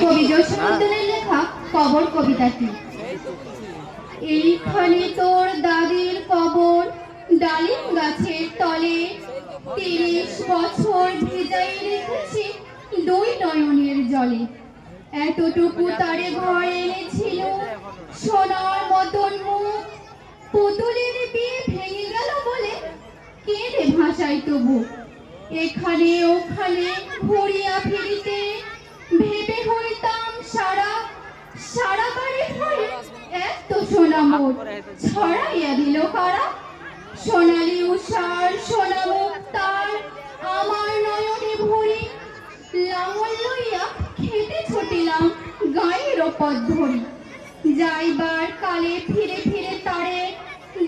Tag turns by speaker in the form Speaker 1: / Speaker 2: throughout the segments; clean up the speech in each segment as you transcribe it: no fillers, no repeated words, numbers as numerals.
Speaker 1: কবি জসীমউদ্দীনের লেখা কবর কবিতাটি। এইখানে তোর দাদির কবর, ডালিম গাছের তলে, ৩০ বছর ভিজাই রেখেছি দুই নয়নের জলে। এতটুকু তারে ঘরে এনেছিল সোনার মতন মুখ, পুতুলের বিয়ে ভেঙে গেল বলে কেঁদে ভাসাই তবু। এখানে ওখানে ঘুরিয়া ফিরিতে ভেবে হইতাম সারা সারা বাড়ি ভরে এত সোনা মোর ছড়াইয়া দিল কারা। সোনালি উষার সোনা মুক্তার আমার নয়নে ভরি, লাঙল লইয়া খেতে ছুটিলাম গায়ের পথ ধরি। যাইবার কালে ফিরে ফিরে তারে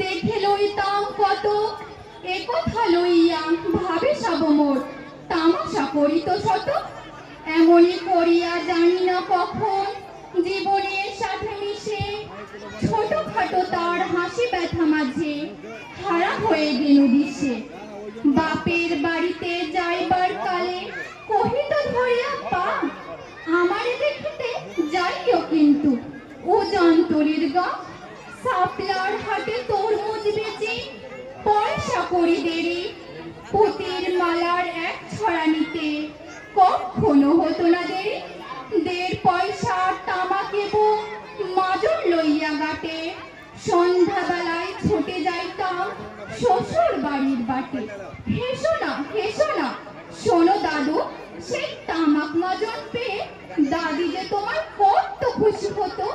Speaker 1: দেখে লইতাম কত, একথা লইয়া ভাবে সব মোর তামাশা করিত শত। এমনই করিয়া জানি না কখন জীবনের সাথে মিশে ছোটখাটো তার হাসি ব্যথা মাঝে হারা হয়ে গেল দিশে। বাপের বাড়িতে যাইবার কালে কহিত ধরিয়া পা, আমারে দেখিতে যাইও কিন্তু উজানতলির গা। সাপলার হাটে তরমুজ বেচে পয়সা করি দেরি, পুতির মালার এক ছড়া নিতে কখনো হতো না দেরি। ১.৫ পয়সা তামাকেব মাজর লইয়া গাটে, সন্ধ্যাবেলায় ছুটে যাইতাম শ্বশুর বাড়ির বাটে। হেসো না শোনো দাদু, সেই তামাক মাজন পেয়ে দাদি যে তোমার কত খুশি হতো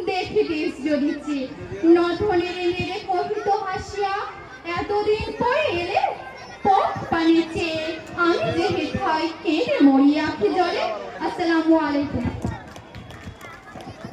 Speaker 1: দেখিতিস যদি চেয়ে। নথনের নেড়ে কহিত হাসিয়া, এতদিন পরে এলে পথ পানে চেয়ে আমি যে হেথায় কেঁদে মরি আঁখি জলে। আসসালামু আলাইকুম।